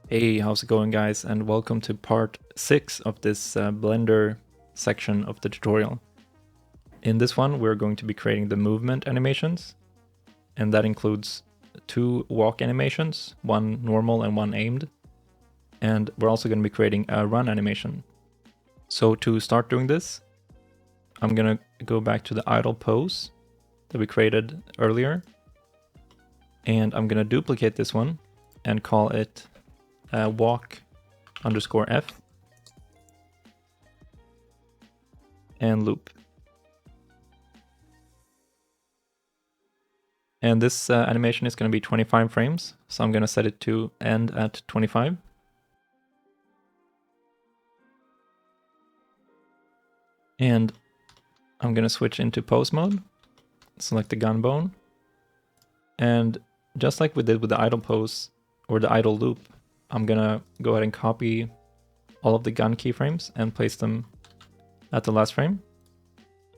Hey, how's it going guys, and welcome to part 6 of this Blender section of the tutorial. In this one we're going to be creating the movement animations, and that includes 2 walk animations, one normal and one aimed, and we're also going to be creating a run animation. So to start doing this, I'm going to go back to the idle pose that we created earlier, and I'm going to duplicate this one and call it walk_f and loop. And this animation is going to be 25 frames, so I'm going to set it to end at 25. And I'm going to switch into pose mode, select the gun bone, and just like we did with the idle pose or the idle loop, I'm going to go ahead and copy all of the gun keyframes and place them at the last frame.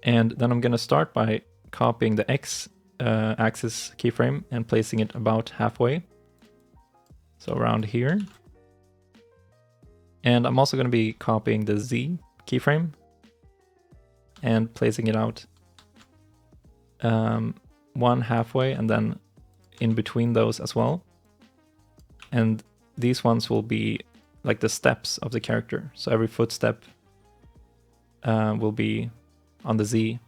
And then I'm going to start by copying the X axis keyframe and placing it about halfway, so around here. And I'm also going to be copying the Z keyframe and placing it out one halfway and then in between those as well. And these ones will be like the steps of the character, so every footstep will be on the Z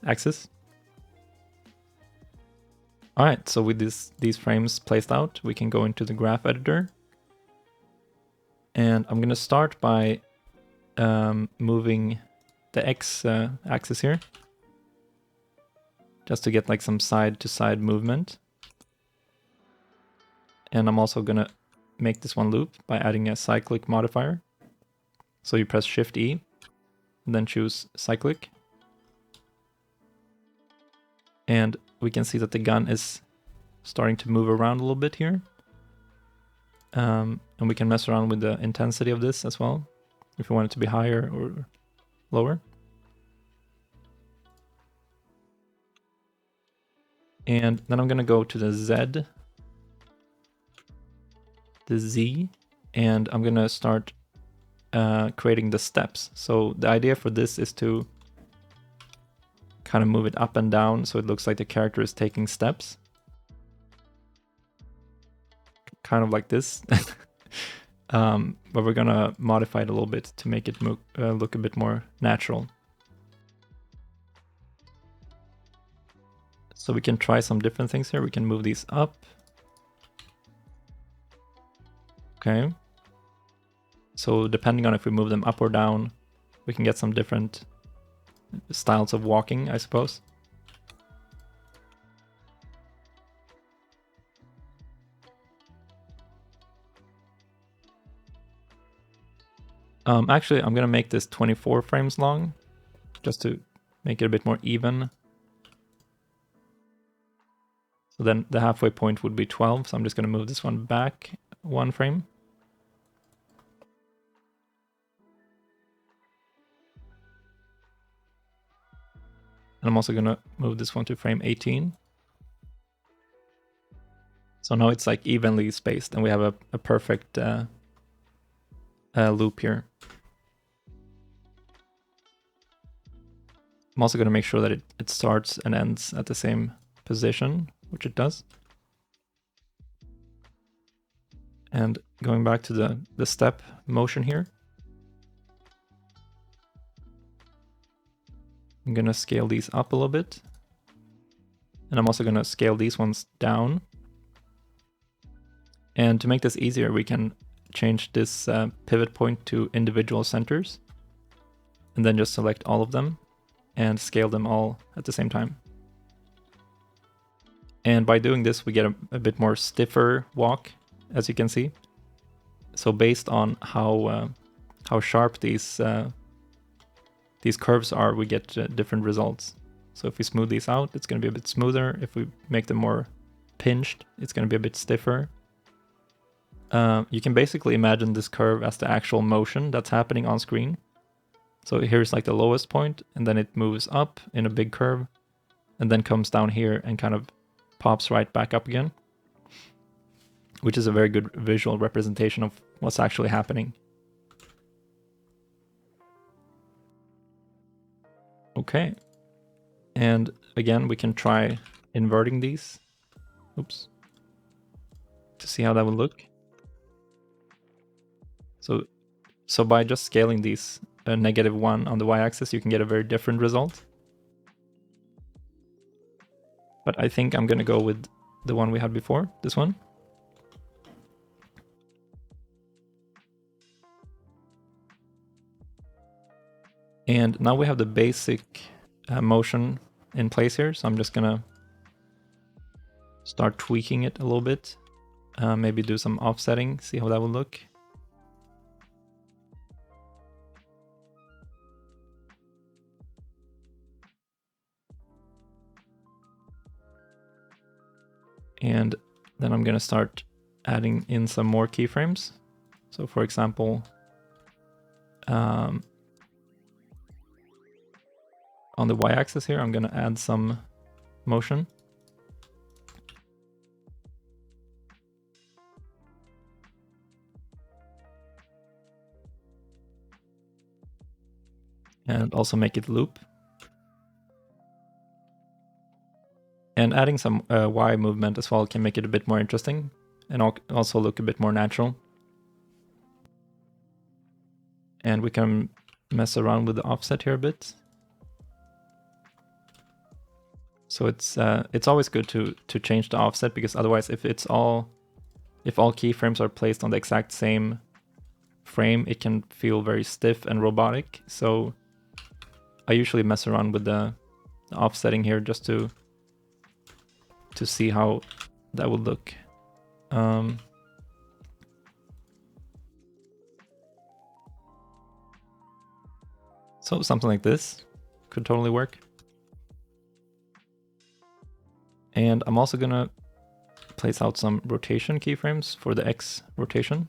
axis. Alright, so with these frames placed out, we can go into the graph editor. And I'm going to start by moving the X axis here, just to get like some side-to-side movement. And I'm also going to make this one loop by adding a cyclic modifier. So you press Shift E, and then choose cyclic. And we can see that the gun is starting to move around a little bit here. And we can mess around with the intensity of this as well, if we want it to be higher or lower. And then I'm going to go to the Z, and I'm going to start creating the steps. So the idea for this is to kind of move it up and down so it looks like the character is taking steps. Kind of like this. But we're going to modify it a little bit to make it look a bit more natural. So we can try some different things here. We can move these up. Okay. So depending on if we move them up or down, we can get some different styles of walking, I suppose. Actually, I'm going to make this 24 frames long, just to make it a bit more even. So then the halfway point would be 12, so I'm just going to move this one back 1 frame. And I'm also going to move this one to frame 18. So now it's like evenly spaced, and we have a perfect loop here. I'm also going to make sure that it starts and ends at the same position, which it does. And going back to the step motion here, I'm going to scale these up a little bit. And I'm also going to scale these ones down. And to make this easier, we can change this pivot point to individual centers, and then just select all of them and scale them all at the same time. And by doing this, we get a bit more stiffer walk, as you can see. So based on how sharp these curves are, we get different results. So if we smooth these out, it's going to be a bit smoother. If we make them more pinched, it's going to be a bit stiffer. You can basically imagine this curve as the actual motion that's happening on screen. So here's like the lowest point, and then it moves up in a big curve, and then comes down here and kind of pops right back up again. which is a very good visual representation of what's actually happening. Okay. And again, we can try inverting these. Oops. To see how that would look. So by just scaling these -1 on the y-axis, you can get a very different result. But I think I'm going to go with the one we had before, this one. And now we have the basic motion in place here, so I'm just going to start tweaking it a little bit. Maybe do some offsetting, see how that will look. And then I'm going to start adding in some more keyframes. So for example, on the y-axis here, I'm going to add some motion. And also make it loop. And adding some Y movement as well can make it a bit more interesting and also look a bit more natural. And we can mess around with the offset here a bit. So it's always good to change the offset, because otherwise if all keyframes are placed on the exact same frame, it can feel very stiff and robotic. So I usually mess around with the offsetting here just to see how that would look. So something like this could totally work. And I'm also gonna place out some rotation keyframes for the X rotation.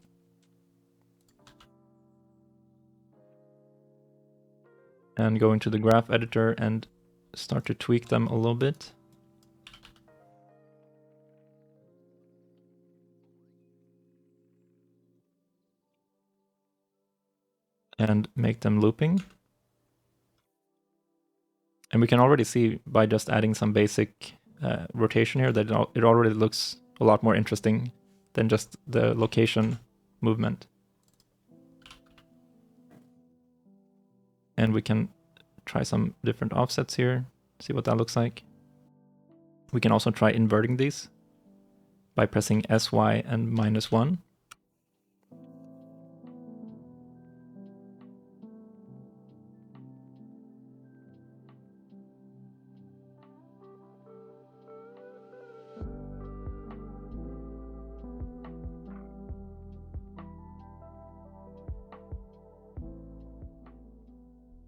And go into the graph editor and start to tweak them a little bit. And make them looping. And we can already see by just adding some basic rotation here that it already looks a lot more interesting than just the location movement. And we can try some different offsets here, see what that looks like. We can also try inverting these by pressing SY and -1.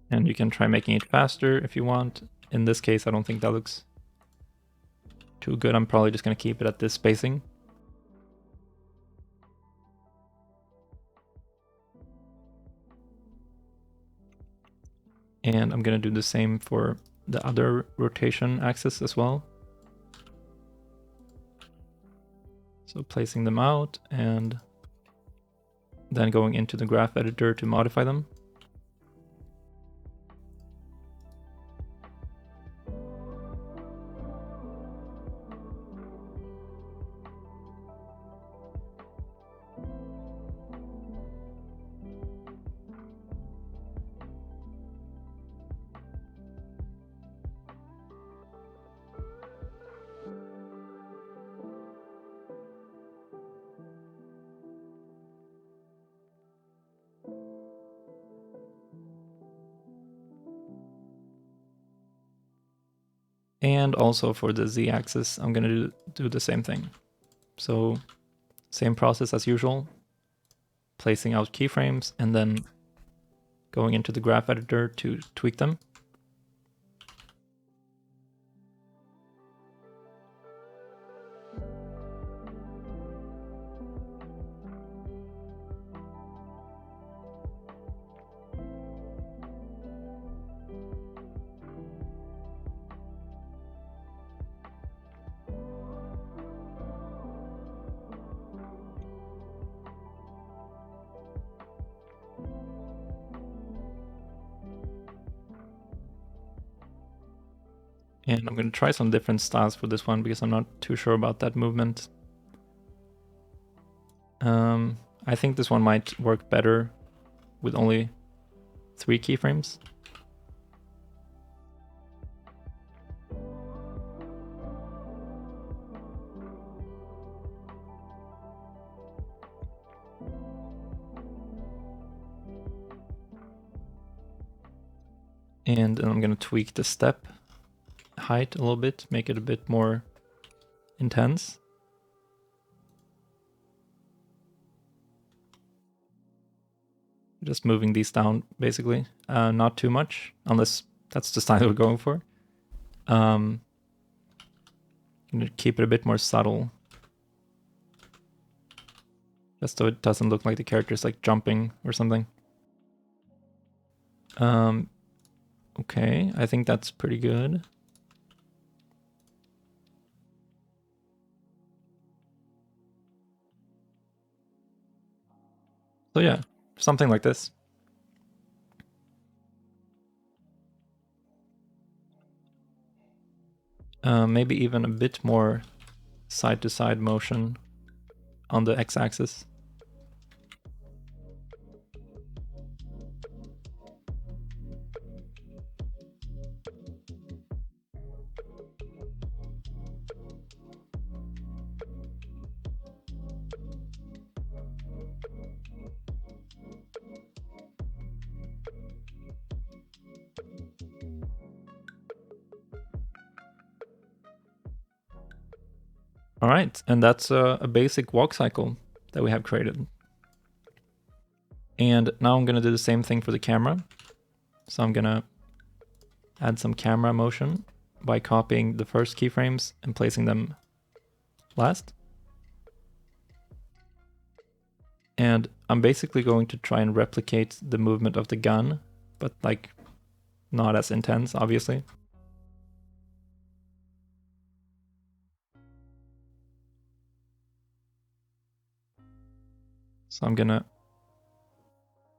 And you can try making it faster if you want. In this case, I don't think that looks too good. I'm probably just going to keep it at this spacing. And I'm going to do the same for the other rotation axis as well. So placing them out and then going into the graph editor to modify them. And also for the z-axis, I'm going to do the same thing. So same process as usual, placing out keyframes and then going into the graph editor to tweak them. And I'm going to try some different styles for this one because I'm not too sure about that movement. I think this one might work better with only 3 keyframes. And then I'm going to tweak the step height a little bit, make it a bit more intense. Just moving these down, basically. Not too much, unless that's the style we're going for. I'm gonna keep it a bit more subtle. Just so it doesn't look like the character's like jumping or something. Okay, I think that's pretty good. So yeah, something like this. Maybe even a bit more side-to-side motion on the x-axis. All right, and that's a basic walk cycle that we have created. And now I'm gonna do the same thing for the camera. So I'm gonna add some camera motion by copying the first keyframes and placing them last. And I'm basically going to try and replicate the movement of the gun, but like not as intense, obviously. So I'm gonna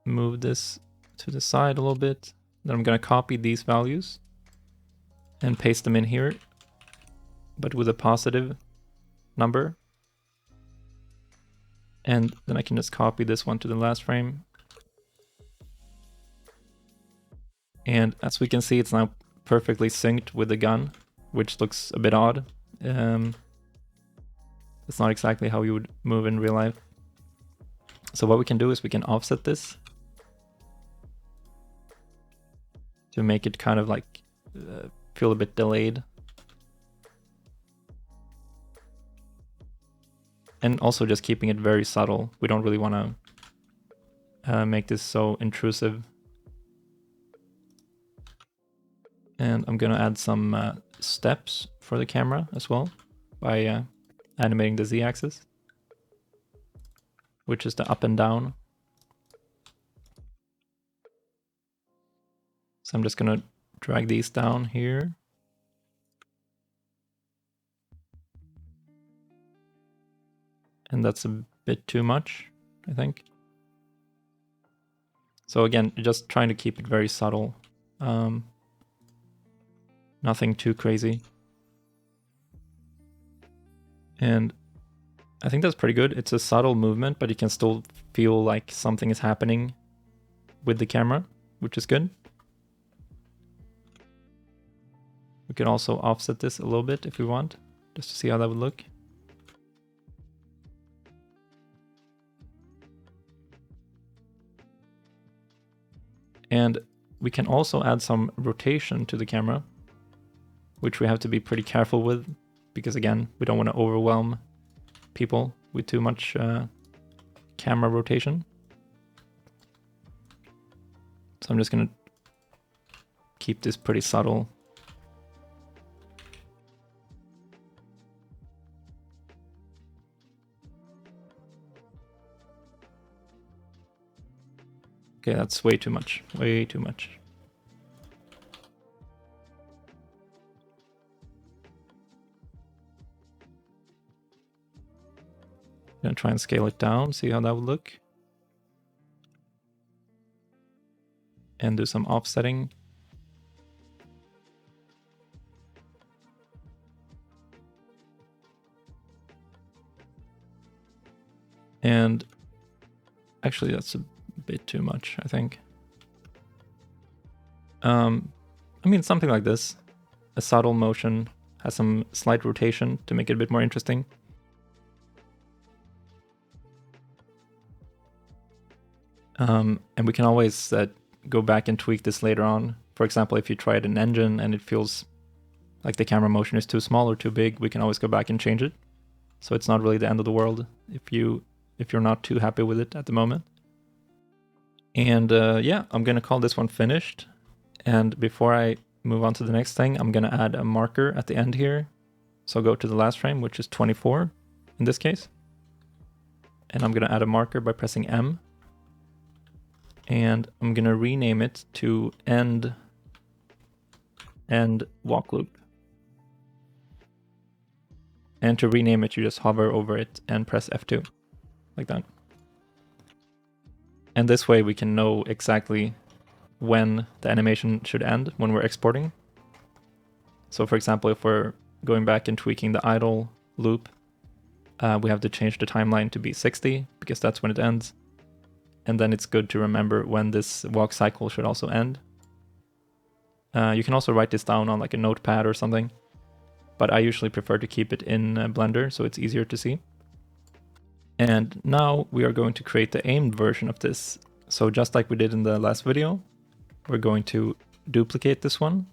move this to the side a little bit. Then I'm gonna copy these values and paste them in here, but with a positive number. And then I can just copy this one to the last frame. And as we can see, it's now perfectly synced with the gun, which looks a bit odd. It's not exactly how you would move in real life. So what we can do is we can offset this to make it kind of like feel a bit delayed. And also just keeping it very subtle. We don't really want to make this so intrusive. And I'm gonna add some steps for the camera as well by animating the z-axis, which is the up and down. So I'm just gonna drag these down here. And that's a bit too much, I think. So again, just trying to keep it very subtle. Nothing too crazy. And I think that's pretty good. It's a subtle movement, but you can still feel like something is happening with the camera, which is good. We can also offset this a little bit if we want, just to see how that would look. And we can also add some rotation to the camera, which we have to be pretty careful with, because again, we don't want to overwhelm people with too much camera rotation. So I'm just going to keep this pretty subtle. Okay, that's way too much, way too much. I'm gonna try and scale it down, see how that would look. And do some offsetting. And actually that's a bit too much, I think. I mean, something like this. A subtle motion, has some slight rotation to make it a bit more interesting. And we can always go back and tweak this later on. For example, if you try it in engine and it feels like the camera motion is too small or too big, we can always go back and change it. So it's not really the end of the world if you're not too happy with it at the moment. And yeah, I'm gonna call this one finished. And before I move on to the next thing, I'm gonna add a marker at the end here. So I'll go to the last frame, which is 24 in this case. And I'm gonna add a marker by pressing M. And I'm gonna rename it to end walk loop. And to rename it, you just hover over it and press F2, like that. And this way we can know exactly when the animation should end when we're exporting. So for example, if we're going back and tweaking the idle loop, we have to change the timeline to be 60 because that's when it ends. And then it's good to remember when this walk cycle should also end. You can also write this down on like a notepad or something, but I usually prefer to keep it in Blender so it's easier to see. And now we are going to create the aimed version of this. So just like we did in the last video, we're going to duplicate this one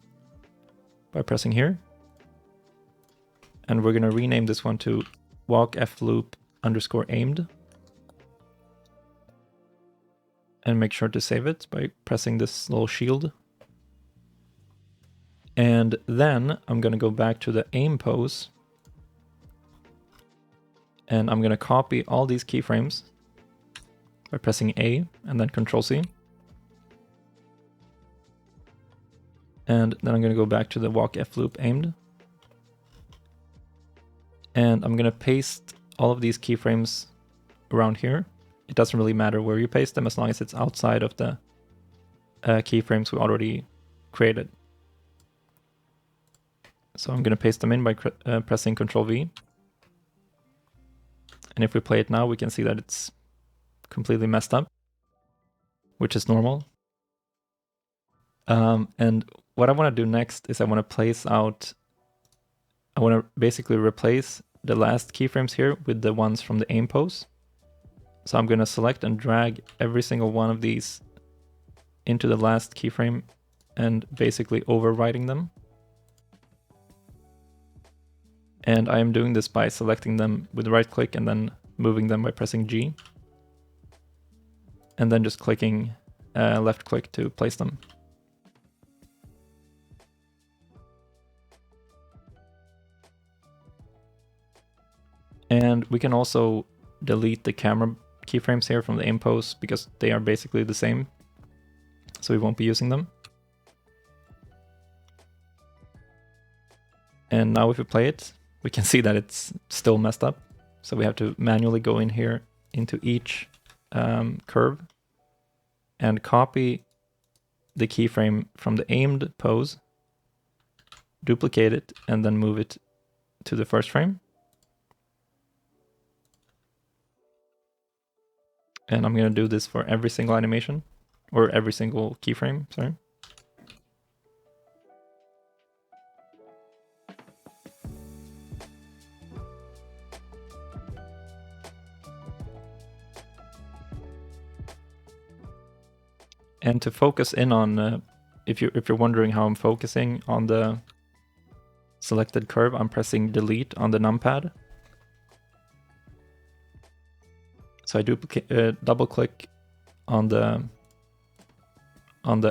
by pressing here. And we're going to rename this one to walk f loop underscore aimed. And make sure to save it by pressing this little shield. And then I'm going to go back to the aim pose. And I'm going to copy all these keyframes by pressing A and then Control C. And then I'm going to go back to the walk F loop aimed. And I'm going to paste all of these keyframes around here. It doesn't really matter where you paste them as long as it's outside of the keyframes we already created. So I'm going to paste them in by pressing Control V. And if we play it now, we can see that it's completely messed up, which is normal. And what I want to do next is I want to basically replace the last keyframes here with the ones from the aim pose. So I'm going to select and drag every single one of these into the last keyframe and basically overwriting them. And I am doing this by selecting them with right click and then moving them by pressing G. And then just clicking left click to place them. And we can also delete the camera keyframes here from the aim pose because they are basically the same. So we won't be using them. And now if we play it, we can see that it's still messed up. So we have to manually go in here into each curve and copy the keyframe from the aimed pose, duplicate it, and then move it to the first frame. And I'm going to do this for every single animation, or every single keyframe, sorry. And to focus in on, if you're wondering how I'm focusing on the selected curve, I'm pressing delete on the numpad. So I double click on the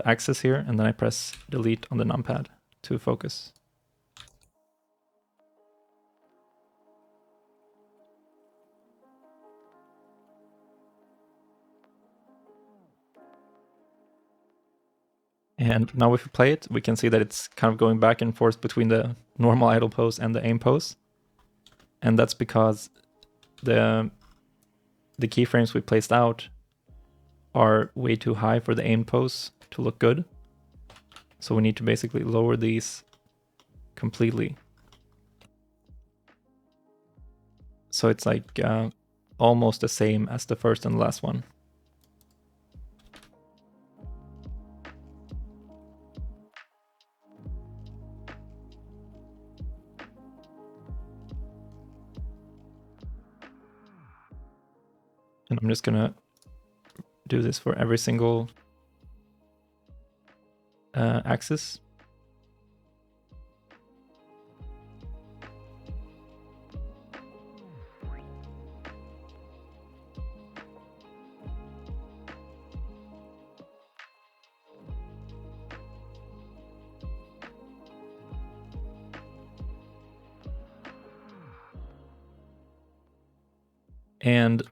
axis here, and then I press delete on the numpad to focus. And now if we play it, we can see that it's kind of going back and forth between the normal idle pose and the aim pose. And that's because the keyframes we placed out are way too high for the aim pose to look good. So we need to basically lower these completely. So it's like almost the same as the first and last one. And I'm just gonna do this for every single axis. And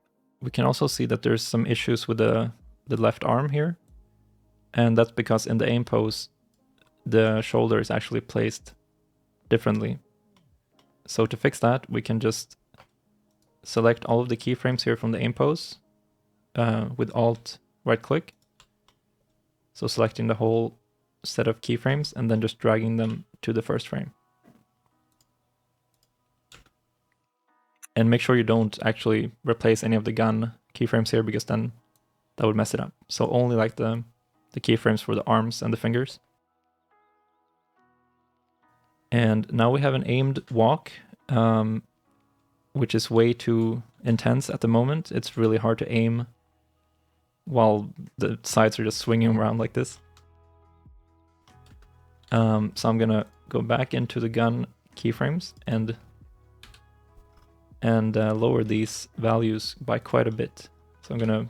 we can also see that there's some issues with the left arm here. And that's because in the aim pose, the shoulder is actually placed differently. So to fix that, we can just select all of the keyframes here from the aim pose with Alt right click. So selecting the whole set of keyframes and then just dragging them to the first frame. And make sure you don't actually replace any of the gun keyframes here, because then that would mess it up. So only like the keyframes for the arms and the fingers. And now we have an aimed walk, which is way too intense at the moment. It's really hard to aim while the sides are just swinging around like this. So I'm gonna go back into the gun keyframes and lower these values by quite a bit. So I'm gonna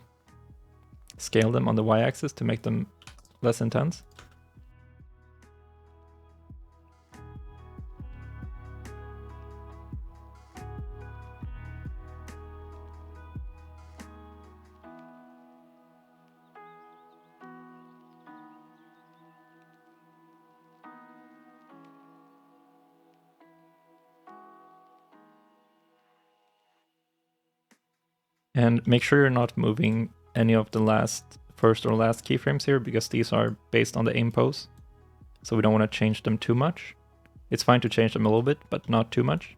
scale them on the y-axis to make them less intense. And make sure you're not moving any of the first or last keyframes here, because these are based on the aim pose. So we don't want to change them too much. It's fine to change them a little bit, but not too much.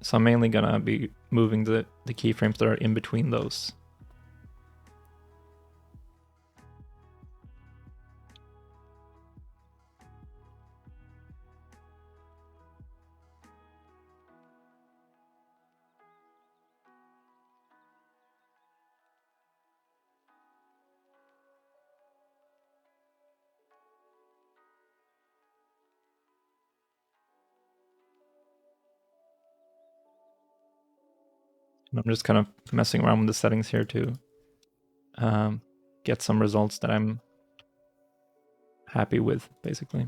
So I'm mainly gonna be moving the keyframes that are in between those. And I'm just kind of messing around with the settings here to get some results that I'm happy with, basically.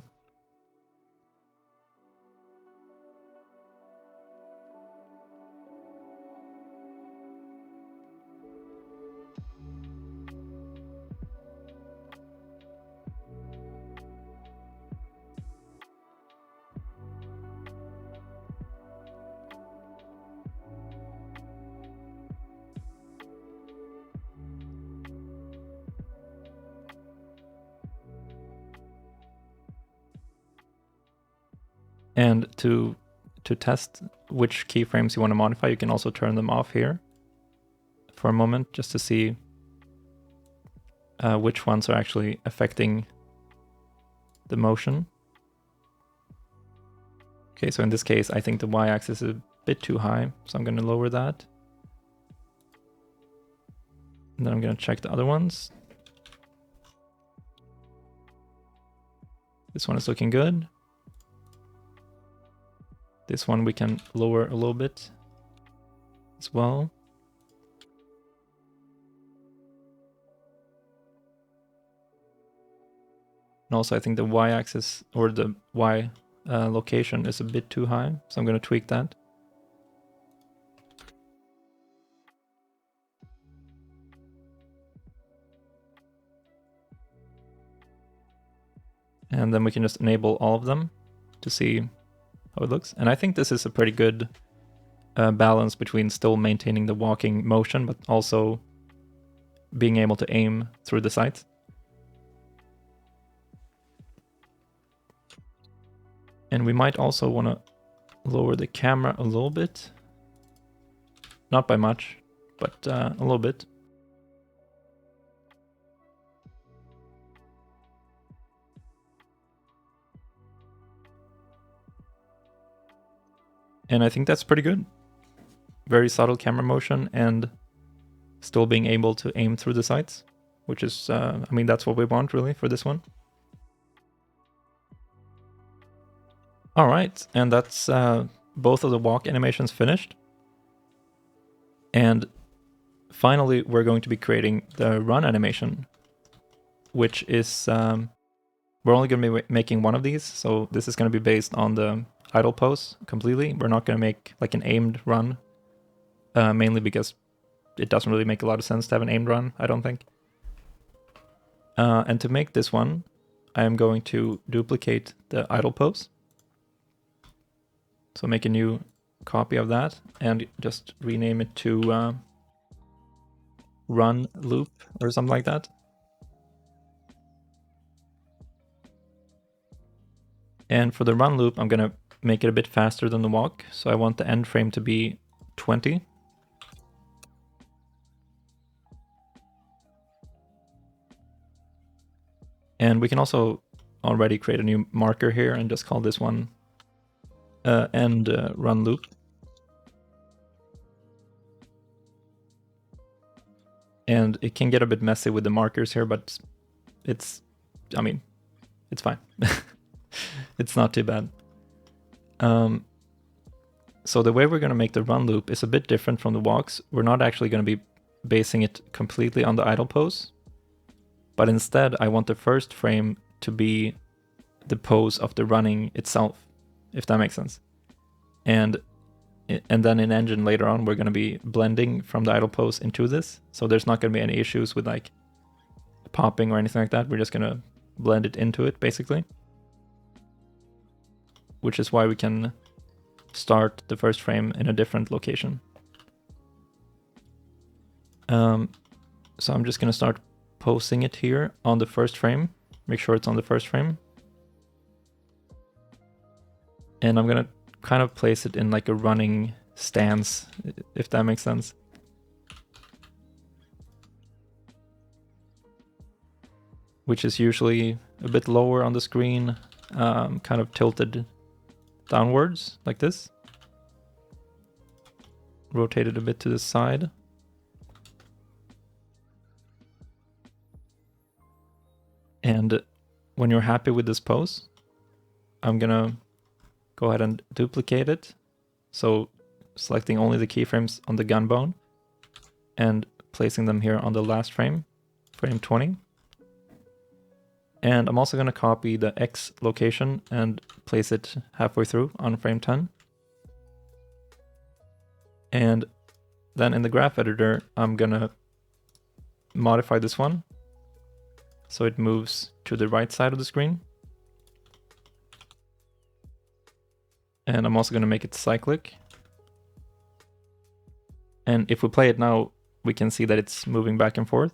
And to test which keyframes you want to modify, you can also turn them off here for a moment, just to see which ones are actually affecting the motion. Okay, so in this case, I think the y-axis is a bit too high, so I'm going to lower that. And then I'm going to check the other ones. This one is looking good. This one we can lower a little bit as well. And also I think the y-axis or the y location is a bit too high, so I'm going to tweak that. And then we can just enable all of them to see how it looks. And I think this is a pretty good balance between still maintaining the walking motion, but also being able to aim through the sights. And we might also want to lower the camera a little bit. Not by much, but a little bit. And I think that's pretty good. Very subtle camera motion and still being able to aim through the sights, which is, I mean, that's what we want really for this one. All right, and that's both of the walk animations finished. And finally, we're going to be creating the run animation, which is, we're only going to be making one of these. So this is going to be based on the idle pose completely. We're not going to make like an aimed run, mainly because it doesn't really make a lot of sense to have an aimed run, I don't think. And to make this one, I am going to duplicate the idle pose. So make a new copy of that and just rename it to run loop or something like that. And for the run loop, I'm going to make it a bit faster than the walk. So I want the end frame to be 20. And we can also already create a new marker here and just call this one end run loop. And it can get a bit messy with the markers here, but it's, I mean, it's fine. It's not too bad. So the way we're going to make the run loop is a bit different from the walks. We're not actually going to be basing it completely on the idle pose, but instead I want the first frame to be the pose of the running itself, if that makes sense. And then in engine later on, we're going to be blending from the idle pose into this. So there's not going to be any issues with like popping or anything like that. We're just going to blend it into it basically. Which is why we can start the first frame in a different location. So I'm just going to start posing it here on the first frame. Make sure it's on the first frame. And I'm going to kind of place it in like a running stance, if that makes sense. Which is usually a bit lower on the screen, kind of tilted downwards like this. Rotate it a bit to the side. And when you're happy with this pose, I'm gonna go ahead and duplicate it. So selecting only the keyframes on the gun bone and placing them here on the last frame, frame 20. And I'm also going to copy the X location and place it halfway through on frame 10. And then in the graph editor, I'm going to modify this one so it moves to the right side of the screen. And I'm also going to make it cyclic. And if we play it now, we can see that it's moving back and forth.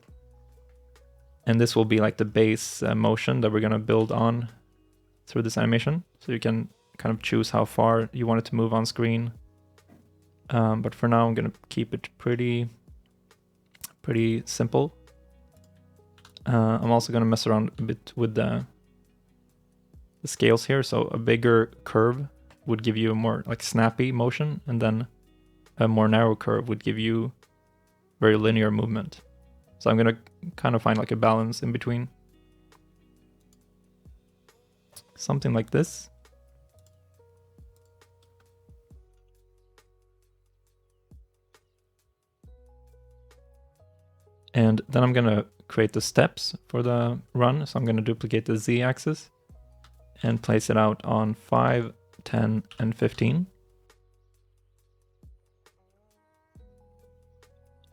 And this will be like the base motion that we're going to build on through this animation. So you can kind of choose how far you want it to move on screen. But for now, I'm going to keep it pretty simple. I'm also going to mess around a bit with the scales here. So a bigger curve would give you a more like snappy motion, and then a more narrow curve would give you very linear movement. So I'm going to kind of find like a balance in between. Something like this. And then I'm going to create the steps for the run. So I'm going to duplicate the Z-axis and place it out on 5, 10, and 15.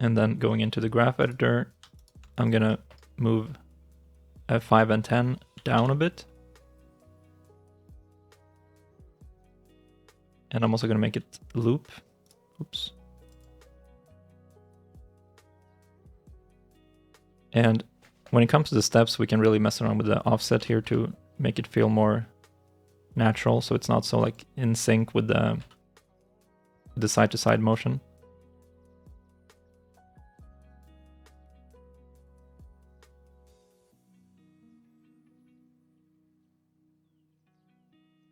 And then going into the graph editor, I'm going to move 5 and 10 down a bit. And I'm also going to make it loop. Oops. And when it comes to the steps, we can really mess around with the offset here to make it feel more natural, so it's not so like in sync with the side-to-side motion.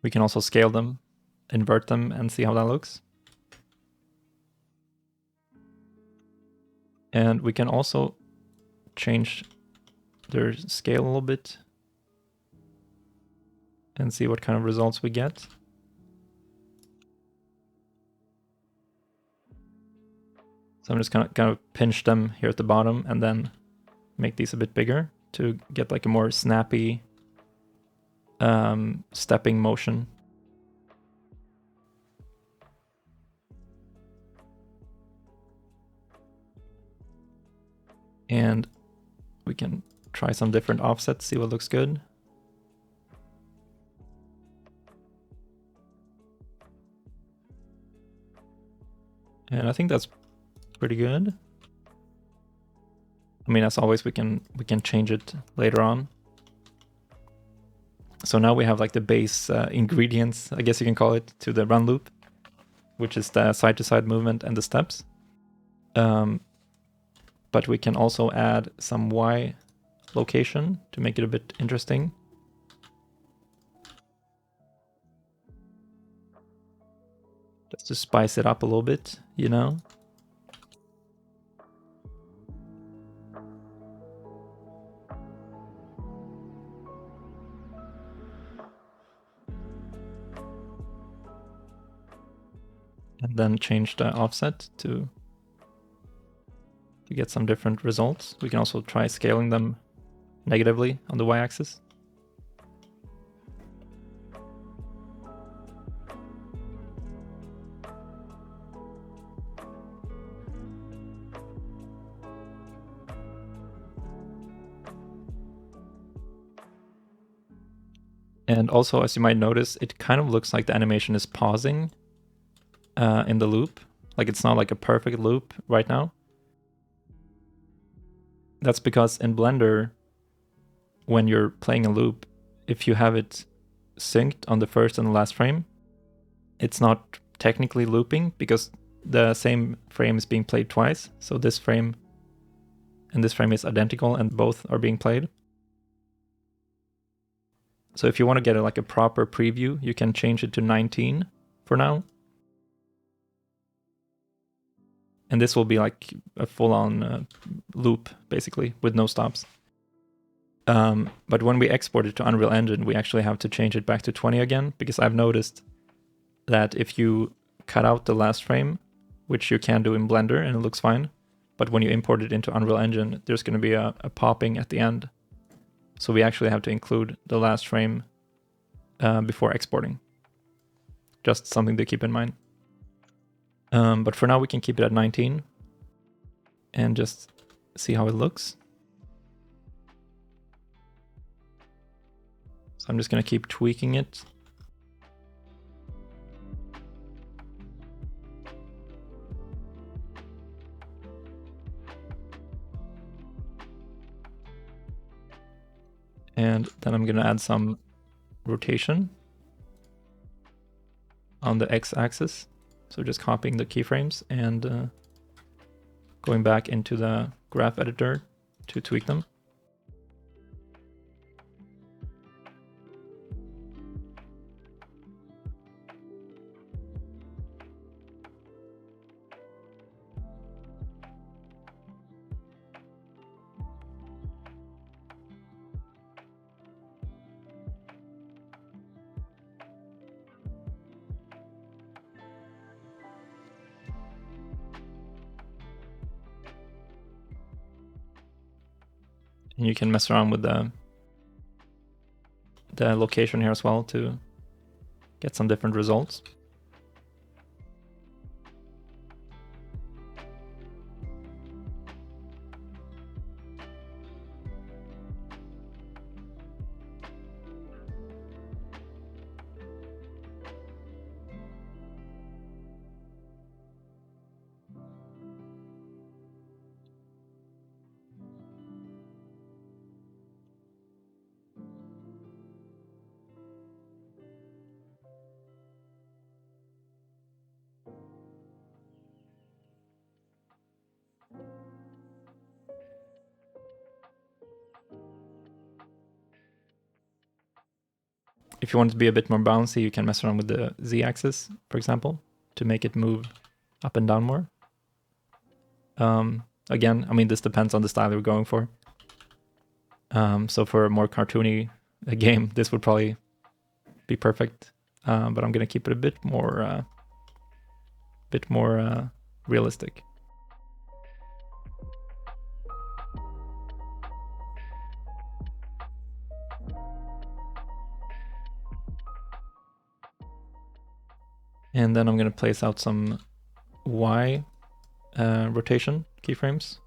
We can also scale them, invert them, and see how that looks. And we can also change their scale a little bit and see what kind of results we get. So I'm just gonna kind of pinch them here at the bottom and then make these a bit bigger to get like a more snappy stepping motion. And we can try some different offsets, see what looks good. And I think that's pretty good. I mean, as always, we can change it later on. So now we have like the base ingredients, I guess you can call it, to the run loop, which is the side-to-side movement and the steps. But we can also add some Y location to make it a bit interesting. Just to spice it up a little bit, you know? And then change the offset to get some different results. We can also try scaling them negatively on the Y-axis. And also, as you might notice, it kind of looks like the animation is pausing in the loop. Like it's not like a perfect loop right now. That's because in Blender, when you're playing a loop, if you have it synced on the first and the last frame, it's not technically looping because the same frame is being played twice. So this frame and this frame is identical and both are being played. So if you want to get like a proper preview, you can change it to 19 for now. And this will be like a full-on loop, basically, with no stops. But when we export it to Unreal Engine, we actually have to change it back to 20 again, because I've noticed that if you cut out the last frame, which you can do in Blender and it looks fine, but when you import it into Unreal Engine, there's going to be a popping at the end. So we actually have to include the last frame before exporting. Just something to keep in mind. But for now, we can keep it at 19 and just see how it looks. So I'm just going to keep tweaking it. And then I'm going to add some rotation on the x-axis. So just copying the keyframes and going back into the graph editor to tweak them. And you can mess around with the location here as well to get some different results. If you want it to be a bit more bouncy, you can mess around with the Z-axis, for example, to make it move up and down more. Again, I mean, this depends on the style you're going for. So for a more cartoony game, this would probably be perfect. But I'm gonna keep it a bit more realistic. And then I'm gonna place out some Y rotation keyframes.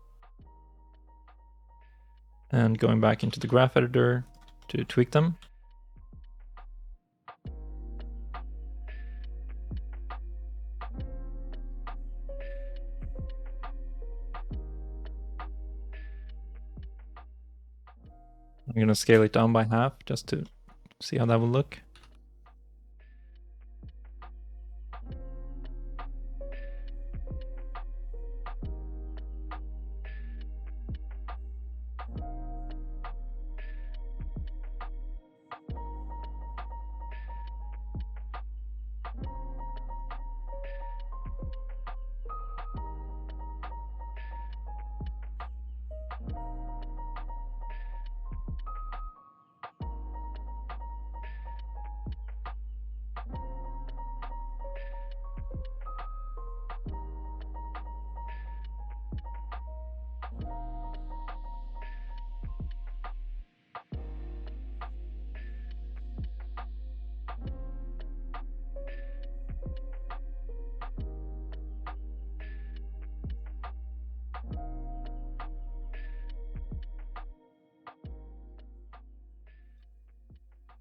And going back into the graph editor to tweak them. I'm going to scale it down by half just to see how that will look.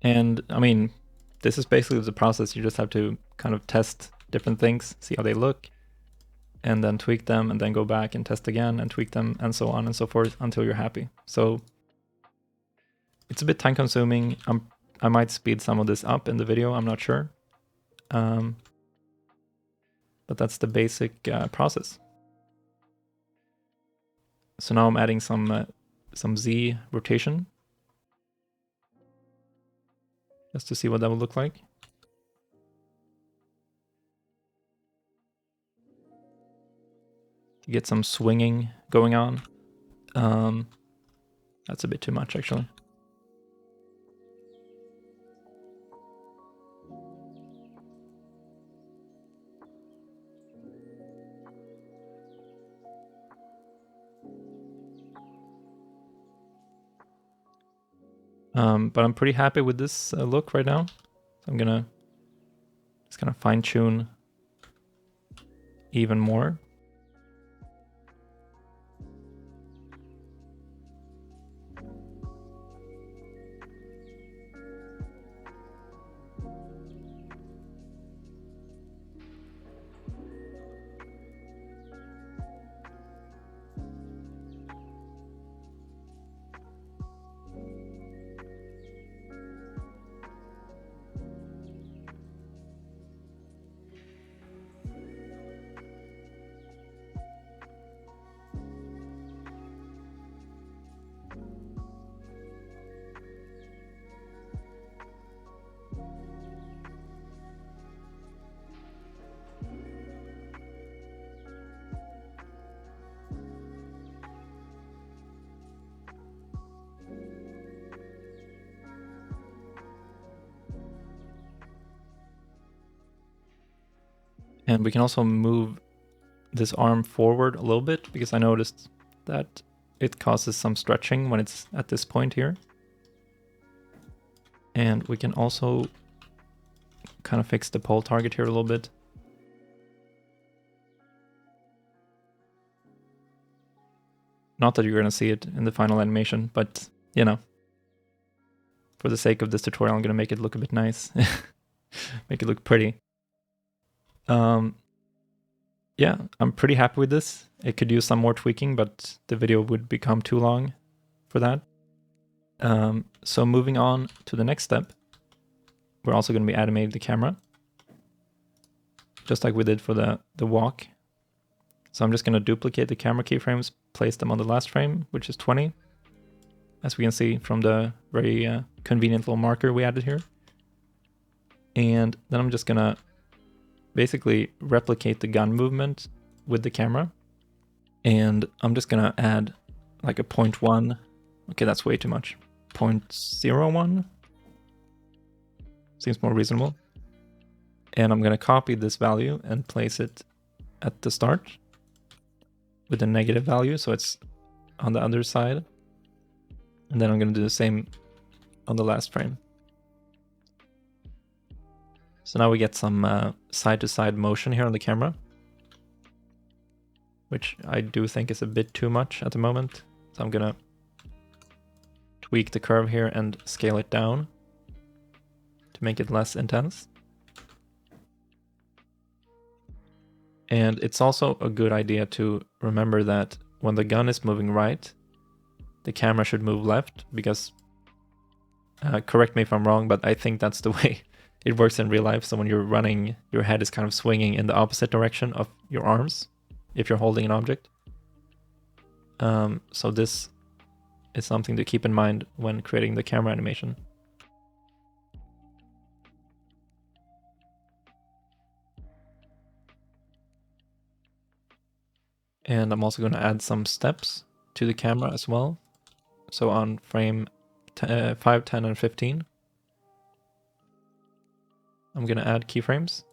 And I mean, this is basically the process. You just have to kind of test different things, see how they look, and then tweak them, and then go back and test again and tweak them, and so on and so forth until you're happy. So it's a bit time consuming. I might speed some of this up in the video, I'm not sure. But that's the basic process. So now I'm adding some Z rotation, just to see what that will look like. To get some swinging going on. That's a bit too much, actually. But I'm pretty happy with this look right now. So I'm gonna just kind of fine tune even more. And we can also move this arm forward a little bit, because I noticed that it causes some stretching when it's at this point here. And we can also kind of fix the pole target here a little bit. Not that you're going to see it in the final animation, but, you know, for the sake of this tutorial, I'm going to make it look a bit nice. Make it look pretty. Yeah, I'm pretty happy with this. It could use some more tweaking, but the video would become too long for that. So moving on to the next step, we're also going to be animating the camera, just like we did for the walk. So I'm just going to duplicate the camera keyframes, place them on the last frame, which is 20, as we can see from the very convenient little marker we added here. And then I'm just gonna basically replicate the gun movement with the camera. And I'm just gonna add like a 0.1. Okay, that's way too much. 0.01 seems more reasonable. And I'm gonna copy this value and place it at the start with a negative value, so it's on the other side. And then I'm gonna do the same on the last frame. So now we get some side-to-side motion here on the camera, which I do think is a bit too much at the moment. So I'm gonna tweak the curve here and scale it down to make it less intense. And it's also a good idea to remember that when the gun is moving right, the camera should move left, because, correct me if I'm wrong, but I think that's the way it works in real life. So when you're running, your head is kind of swinging in the opposite direction of your arms if you're holding an object. So this is something to keep in mind when creating the camera animation. And I'm also going to add some steps to the camera as well. So on frame 5, 10, and 15, I'm going to add keyframes.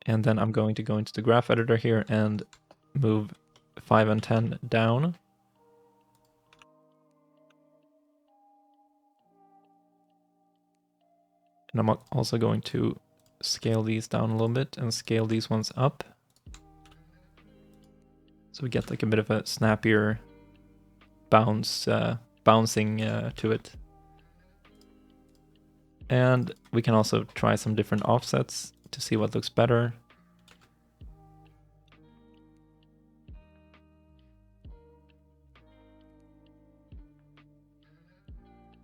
And then I'm going to go into the graph editor here and move 5 and 10 down. And I'm also going to scale these down a little bit and scale these ones up. So we get like a bit of a snappier bouncing to it. And we can also try some different offsets to see what looks better.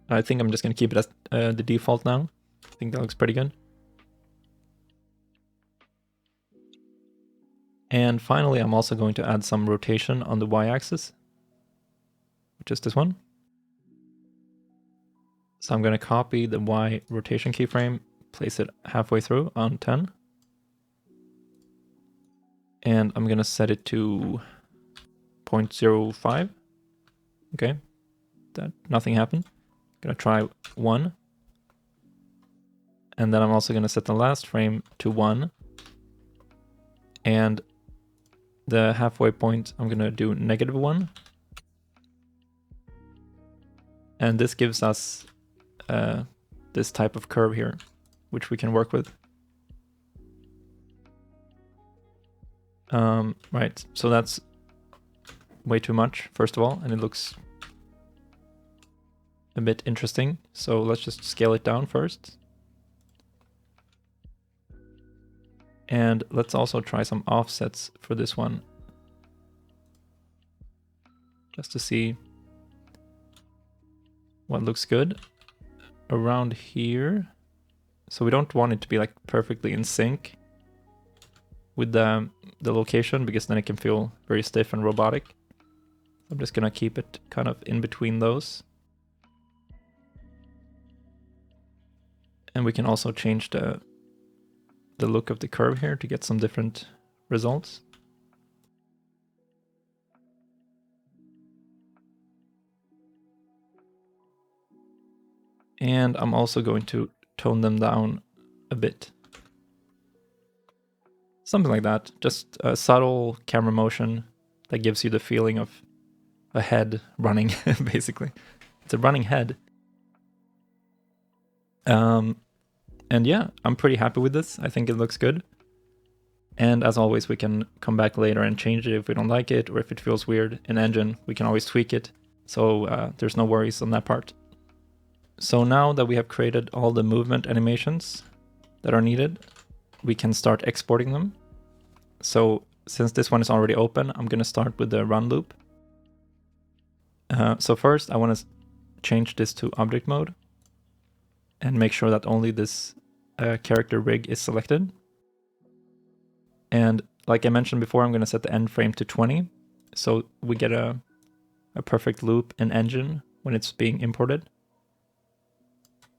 I think I'm just going to keep it as the default now. I think that looks pretty good. And finally, I'm also going to add some rotation on the y-axis, which is this one. So I'm going to copy the Y rotation keyframe, place it halfway through on 10. And I'm going to set it to 0.05. Okay, nothing happened. I'm going to try 1. And then I'm also going to set the last frame to 1. And the halfway point, I'm going to do -1. And this gives us this type of curve here, which we can work with. Right, so that's way too much, first of all, and it looks a bit interesting. So let's just scale it down first. And let's also try some offsets for this one, just to see what looks good around here. So we don't want it to be like perfectly in sync with the location, because then it can feel very stiff and robotic. I'm just gonna keep it kind of in between those. And we can also change the look of the curve here to get some different results. And I'm also going to tone them down a bit. Something like that, just a subtle camera motion that gives you the feeling of a head running, basically. It's a running head. And yeah, I'm pretty happy with this. I think it looks good. And as always, we can come back later and change it if we don't like it, or if it feels weird in Engine, we can always tweak it. So there's no worries on that part. So now that we have created all the movement animations that are needed, we can start exporting them. So since this one is already open, I'm going to start with the run loop. So first I want to change this to object mode and make sure that only this character rig is selected. And like I mentioned before, I'm going to set the end frame to 20. So we get a perfect loop in Engine when it's being imported.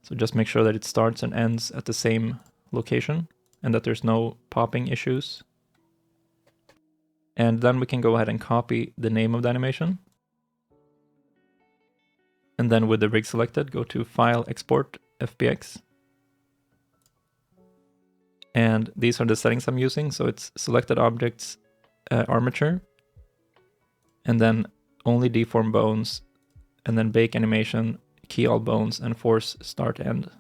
So just make sure that it starts and ends at the same location and that there's no popping issues. And then we can go ahead and copy the name of the animation. And then with the rig selected, go to File, Export, FBX. And these are the settings I'm using. So it's selected objects, armature, and then only deform bones, and then bake animation, key all bones, and force start end.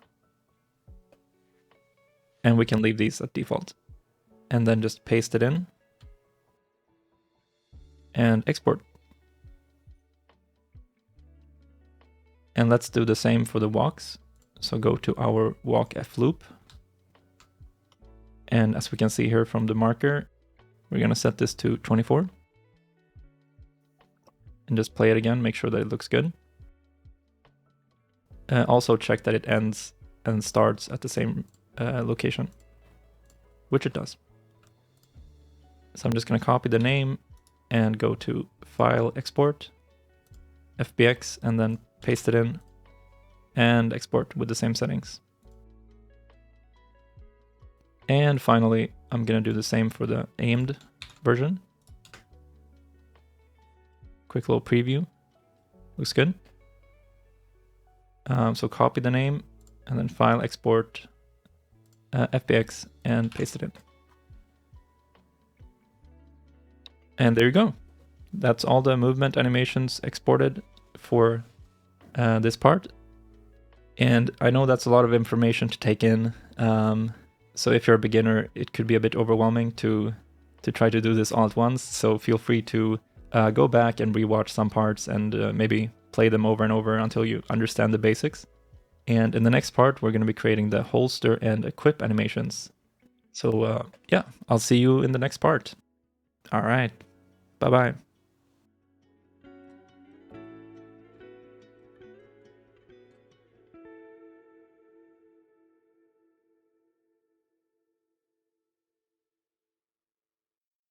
And we can leave these at default. And then just paste it in and export. And let's do the same for the walks. So go to our walk F loop. And as we can see here from the marker, we're going to set this to 24. And just play it again, make sure that it looks good. Also check that it ends and starts at the same location, which it does. So I'm just going to copy the name and go to File, Export, FBX, and then paste it in and export with the same settings. And finally, I'm going to do the same for the aimed version. Quick little preview. Looks good. So copy the name and then File, Export, FBX, and paste it in. And there you go. That's all the movement animations exported for this part. And I know that's a lot of information to take in. So if you're a beginner, it could be a bit overwhelming to try to do this all at once. So feel free to go back and rewatch some parts and maybe play them over and over until you understand the basics. And in the next part, we're going to be creating the holster and equip animations. So yeah, I'll see you in the next part. All right. Bye-bye.